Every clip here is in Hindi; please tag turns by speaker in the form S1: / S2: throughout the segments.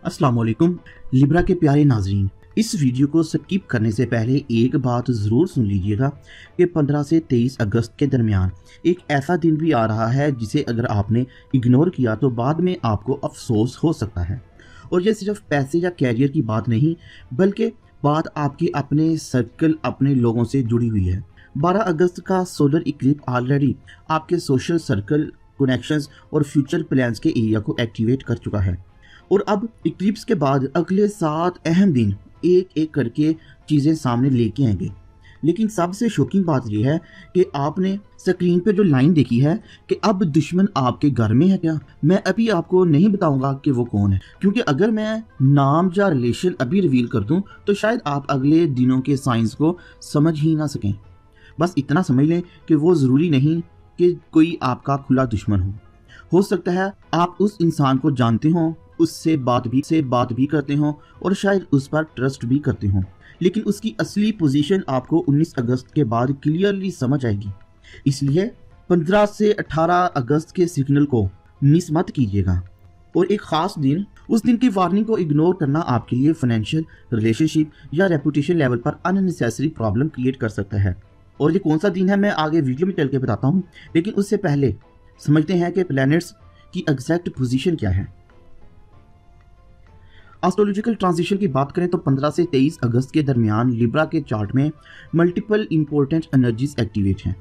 S1: अस्सलाम वालेकुम। लिब्रा के प्यारे नाजरीन, इस वीडियो को स्किप करने से पहले एक बात ज़रूर सुन लीजिएगा कि 15 से 23 अगस्त के दरमियान एक ऐसा दिन भी आ रहा है जिसे अगर आपने इग्नोर किया तो बाद में आपको अफसोस हो सकता है। और ये सिर्फ पैसे या कैरियर की बात नहीं, बल्कि बात आपके अपने सर्कल, अपने लोगों से जुड़ी हुई है। 12 अगस्त का सोलर इक्लिप्स ऑलरेडी आपके सोशल सर्कल, कनेक्शंस और फ्यूचर प्लान्स के एरिया को एक्टिवेट कर चुका है। और अब इक्लिप्स के बाद अगले 7 अहम दिन एक एक करके चीज़ें सामने लेके आएंगे। लेकिन सबसे शॉकिंग बात यह है कि आपने स्क्रीन पे जो लाइन देखी है कि अब दुश्मन आपके घर में है क्या, मैं अभी आपको नहीं बताऊंगा कि वो कौन है, क्योंकि अगर मैं नाम या रिलेशन अभी रिवील कर दूं तो शायद आप अगले दिनों के साइंस को समझ ही ना सकें। बस इतना समझ लें कि वो ज़रूरी नहीं कि कोई आपका खुला दुश्मन हो सकता है आप उस इंसान को जानते हो, उससे बात भी करते हो और शायद उस पर ट्रस्ट भी करते हो, लेकिन उसकी असली पोजीशन आपको 19 अगस्त के बाद क्लियरली समझ आएगी। इसलिए 15 से 18 अगस्त के सिग्नल को मिस मत कीजिएगा। और एक ख़ास दिन, उस दिन की वार्निंग को इग्नोर करना आपके लिए फाइनेंशियल, रिलेशनशिप या रेपुटेशन लेवल पर अननेसेसरी प्रॉब्लम क्रिएट कर सकता है। और ये कौन सा दिन है मैं आगे वीडियो में चल के बताता हूँ, लेकिन उससे पहले समझते हैं कि प्लैनेट्स की एग्जैक्ट पोजीशन क्या है। एस्ट्रोलॉजिकल ट्रांजिशन की बात करें तो 15 से 23 अगस्त के दरमियान लिब्रा के चार्ट में मल्टीपल इंपॉर्टेंट एनर्जीज एक्टिवेट हैं।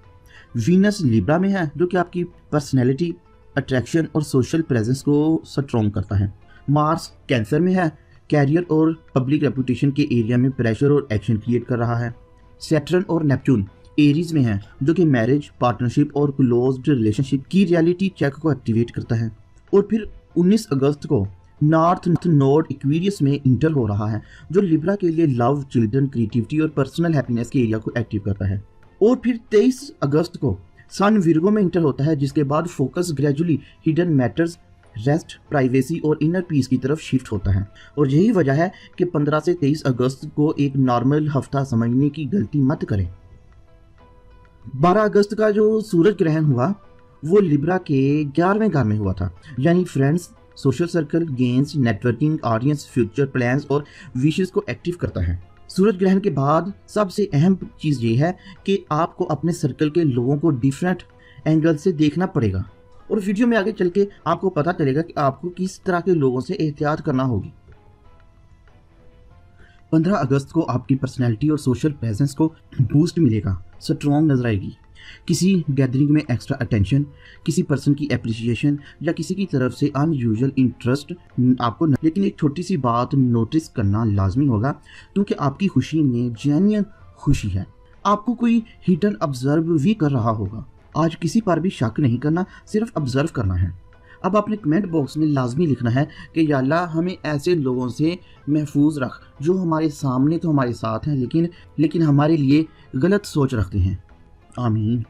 S1: वीनस लिब्रा में है जो कि आपकी पर्सनैलिटी, अट्रैक्शन और सोशल प्रेजेंस को स्ट्रॉन्ग करता है। मार्स कैंसर में है, कैरियर और पब्लिक रेपुटेशन के एरिया में प्रेशर और एक्शन क्रिएट कर रहा है। सैटर्न और नेपच्यून एरीज में है जो कि मैरिज, पार्टनरशिप और क्लोज्ड रिलेशनशिप की रियलिटी चेक को एक्टिवेट करता है। और फिर 19 अगस्त को नॉर्थ नोड एक्वेरियस में इंटर हो रहा है जो लिब्रा के लिए लव, चिल्ड्रन, क्रिएटिविटी और पर्सनल हैप्पीनेस के एरिया को एक्टिव करता है। और फिर 23 अगस्त को सन विर्गो में इंटर होता है, जिसके बाद focus gradually hidden matters, rest, privacy और इनर पीस की तरफ शिफ्ट होता है। और यही वजह है कि 15 से 23 अगस्त को एक नॉर्मल हफ्ता समझने की गलती मत करें। 12 अगस्त का जो सूरज ग्रहण हुआ वो लिब्रा के 11वें घर में हुआ था, यानी friends, social circle, games, networking, audience, future plans और विशेस को एक्टिव करता है। सूरज ग्रहण के बाद सबसे अहम चीज़ ये है कि आपको अपने सर्कल के लोगों को डिफरेंट एंगल से देखना पड़ेगा। और वीडियो में आगे चल के आपको पता चलेगा कि आपको किस तरह के लोगों से एहतियात करना होगी। 15 अगस्त को आपकी पर्सनैलिटी और सोशल प्रेजेंस को बूस्ट मिलेगा, स्ट्रॉन्ग नजर आएगी। किसी गैदरिंग में एक्स्ट्रा अटेंशन, किसी पर्सन की एप्रिसिएशन या किसी की तरफ से अनयूजुअल इंटरेस्ट आपको लेकिन एक छोटी सी बात नोटिस करना लाजमी होगा, क्योंकि आपकी खुशी में जेन्युइन खुशी है। आपको कोई हिडन ऑब्जर्व भी कर रहा होगा। आज किसी पर भी शक नहीं करना, सिर्फ ऑब्जर्व करना है। अब अपने कमेंट बॉक्स में लाजमी लिखना है कि या अल्लाह हमें ऐसे लोगों से महफूज रख जो हमारे सामने तो हमारे साथ हैं लेकिन हमारे लिए गलत सोच रखते हैं। आमीन।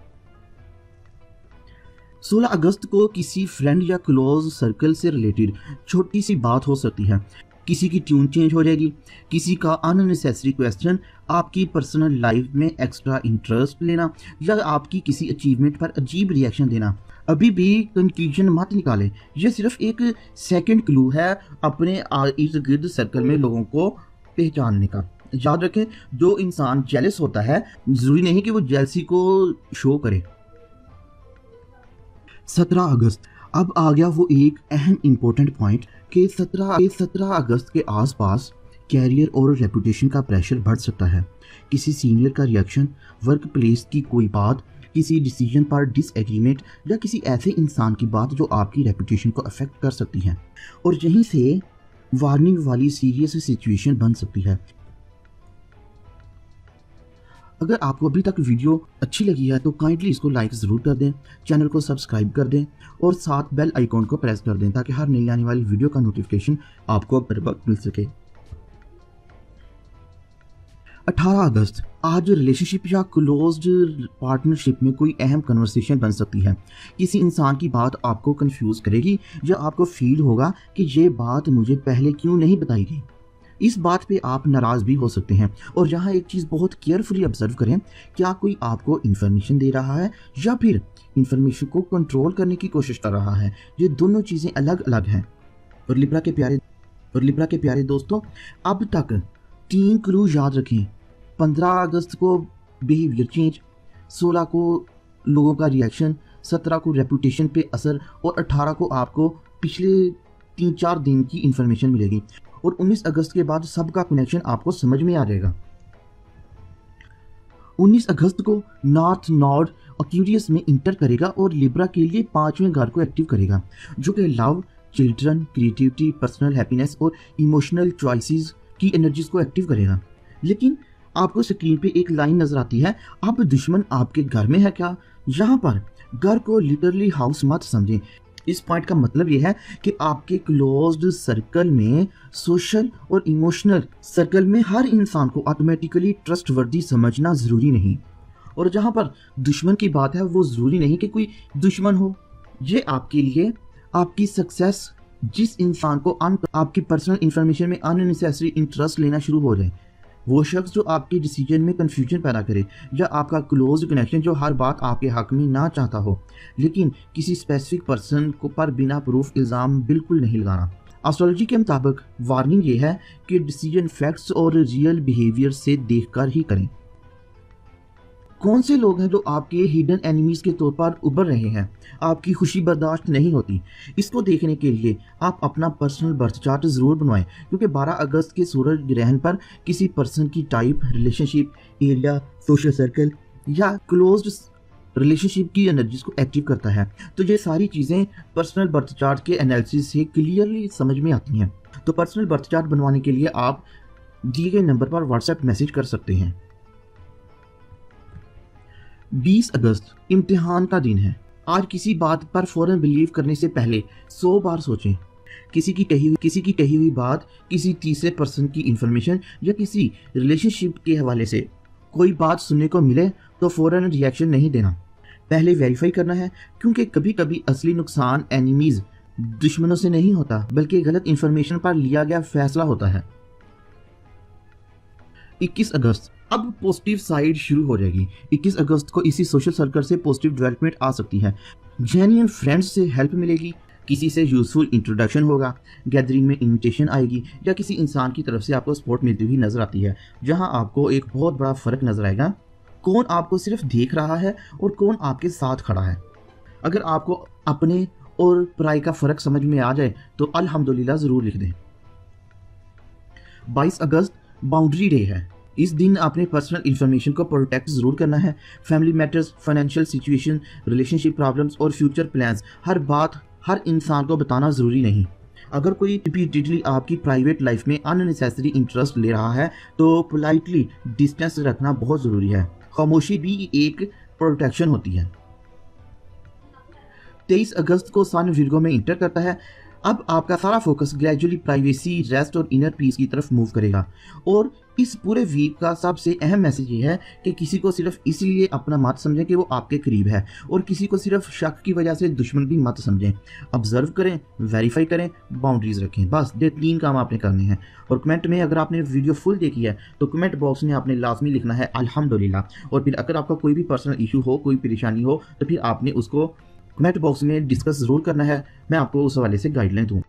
S1: 16 अगस्त को किसी फ्रेंड या क्लोज सर्कल से रिलेटेड छोटी सी बात हो सकती है। किसी की ट्यून चेंज हो जाएगी, किसी का अननेसेसरी क्वेश्चन, आपकी पर्सनल लाइफ में एक्स्ट्रा इंटरेस्ट लेना या आपकी किसी अचीवमेंट पर अजीब रिएक्शन देना। अभी भी कंक्लूजन मत निकालें, यह सिर्फ एक सेकंड क्लू है अपने इर्द गिर्द सर्कल में लोगों को पहचानने का। याद रखें, जो इंसान जेलस होता है जरूरी नहीं कि वो जेलसी को शो करे। 17 अगस्त, अब आ गया वो एक अहम इंपॉर्टेंट पॉइंट कि 17 अगस्त के आसपास कैरियर और रेपुटेशन का प्रेशर बढ़ सकता है। किसी सीनियर का रिएक्शन, वर्क प्लेस की कोई बात, किसी डिसीजन पर डिसएग्रीमेंट या किसी ऐसे इंसान की बात जो आपकी रेपुटेशन को अफेक्ट कर सकती है और यहीं से वार्निंग वाली सीरियस सिचुएशन बन सकती है। अगर आपको अभी तक वीडियो अच्छी लगी है तो काइंडली इसको लाइक ज़रूर कर दें, चैनल को सब्सक्राइब कर दें और साथ बेल आइकॉन को प्रेस कर दें ताकि हर नई आने वाली वीडियो का नोटिफिकेशन आपको बर वक्त मिल सके। 18 अगस्त, आज रिलेशनशिप या क्लोज्ड पार्टनरशिप में कोई अहम कन्वर्सेशन बन सकती है। किसी इंसान की बात आपको कंफ्यूज करेगी या आपको फील होगा कि ये बात मुझे पहले क्यों नहीं बताई गई। इस बात पे आप नाराज़ भी हो सकते हैं। और यहाँ एक चीज़ बहुत केयरफुली ऑब्जर्व करें, क्या कोई आपको इन्फॉर्मेशन दे रहा है या फिर इन्फॉर्मेशन को कंट्रोल करने की कोशिश कर रहा है। ये दोनों चीज़ें अलग अलग हैं। और लिब्रा के प्यारे और लिब्रा के प्यारे दोस्तों, अब तक 3 क्लू याद रखें। 15 अगस्त को बिहेवियर चेंज, 16 को लोगों का रिएक्शन, 17 को रेपुटेशन पे असर और 18 को आपको पिछले 3-4 दिन की इंफॉर्मेशन मिलेगी और 19 अगस्त के बाद सबका कनेक्शन आपको समझ में आ जाएगा। 19 अगस्त को नॉर्थ नॉर्ड एक्वेरियस में इंटर करेगा और लिब्रा के लिए 5वें घर को एक्टिव करेगा, जो कि love, children, creativity, personal happiness और इमोशनल चॉइसेस की एनर्जीज को एक्टिव करेगा। लेकिन आपको स्क्रीन पे एक लाइन नजर आती है, अब दुश्मन आपके घर में है क्या? यहाँ पर घर को लिटरली हाउस मत समझें। इस पॉइंट का मतलब यह है कि आपके क्लोज्ड सर्कल में, सोशल और इमोशनल सर्कल में हर इंसान को ऑटोमेटिकली ट्रस्टवर्दी समझना ज़रूरी नहीं। और जहाँ पर दुश्मन की बात है, वो ज़रूरी नहीं कि कोई दुश्मन हो। ये आपके लिए आपकी सक्सेस, जिस इंसान को आपकी पर्सनल इंफॉर्मेशन में अननेसेसरी इंटरेस्ट लेना शुरू हो जाए, वो शख्स जो आपके डिसीजन में कन्फ्यूजन पैदा करे, या आपका क्लोज कनेक्शन जो हर बात आपके हक में ना चाहता हो, लेकिन किसी स्पेसिफिक पर्सन को पर बिना प्रूफ इल्ज़ाम बिल्कुल नहीं लगाना। एस्ट्रोलॉजी के मुताबिक वार्निंग ये है कि डिसीजन फैक्ट्स और रियल बिहेवियर से देखकर ही करें। कौन से लोग हैं जो आपके हिडन एनिमीज के तौर पर उभर रहे हैं? आपकी खुशी बर्दाश्त नहीं होती। इसको देखने के लिए आप अपना पर्सनल बर्थ चार्ट ज़रूर बनवाएं, क्योंकि 12 अगस्त के सूरज ग्रहण पर किसी पर्सन की type, relationship, area, social circle या क्लोज्ड रिलेशनशिप की एनर्जीज को एक्टिव करता है। तो ये सारी चीज़ें पर्सनल बर्थ चार्ट के एनालिसिस से क्लियरली समझ में आती हैं। तो पर्सनल बर्थ चार्ट बनवाने के लिए आप दिए गए नंबर पर व्हाट्सएप मैसेज कर सकते हैं। 20 अगस्त इम्तिहान का दिन है। आज किसी बात पर फौरन बिलीव करने से पहले 100 बार सोचें। किसी की कही हुई बात, किसी तीसरे पर्सन की इंफॉर्मेशन या किसी रिलेशनशिप के हवाले से कोई बात सुनने को मिले तो फौरन रिएक्शन नहीं देना, पहले वेरीफाई करना है, क्योंकि कभी कभी असली नुकसान एनिमीज, दुश्मनों से नहीं होता, बल्कि गलत इंफॉर्मेशन पर लिया गया फैसला होता है। 21 अगस्त अब पॉजिटिव साइड शुरू हो जाएगी। 21 अगस्त को इसी सोशल सर्कल से पॉजिटिव डेवलपमेंट आ सकती है। जेन्युइन फ्रेंड्स से हेल्प मिलेगी, किसी से यूजफुल इंट्रोडक्शन होगा, गैदरिंग में इन्विटेशन आएगी, या किसी इंसान की तरफ से आपको सपोर्ट मिलती हुई नजर आती है। जहां आपको एक बहुत बड़ा फर्क नजर आएगा, कौन आपको सिर्फ देख रहा है और कौन आपके साथ खड़ा है। अगर आपको अपने और पराई का फर्क समझ में आ जाए तो अल्हम्दुलिल्लाह जरूर लिख दें। 22 अगस्त बाउंड्री डे है। इस दिन आपने पर्सनल इंफॉर्मेशन को प्रोटेक्ट जरूर करना है। Family matters, financial situation, relationship problems और फ्यूचर प्लान्स, हर बात हर इंसान को बताना ज़रूरी नहीं। अगर कोई रिपीटेडली आपकी प्राइवेट लाइफ में अननेसेसरी इंटरेस्ट ले रहा है तो पोलाइटली डिस्टेंस रखना बहुत ज़रूरी है। खामोशी भी एक प्रोटेक्शन होती है। 23 अगस्त को सन विर्गो में इंटर करता है। अब आपका सारा फोकस ग्रेजुअली प्राइवेसी, रेस्ट और इनर पीस की तरफ मूव करेगा। और इस पूरे वीक का सबसे अहम मैसेज ये है कि किसी को सिर्फ इसीलिए अपना मत समझें कि वो आपके करीब है, और किसी को सिर्फ शक की वजह से दुश्मन भी मत समझें। ऑब्जर्व करें, वेरीफाई करें, बाउंड्रीज रखें। बस ये 3 काम आपने करने हैं। और कमेंट में अगर आपने वीडियो फुल देखी है तो कमेंट बॉक्स में आपने लाजमी लिखना है अल्हम्दुलिल्लाह। और फिर अगर आपका कोई भी पर्सनल इशू हो, कोई परेशानी हो, तो फिर आपने उसको कमेंट बॉक्स में डिस्कस ज़रूर करना है। मैं आपको उस हवाले से गाइडलाइन दूँ।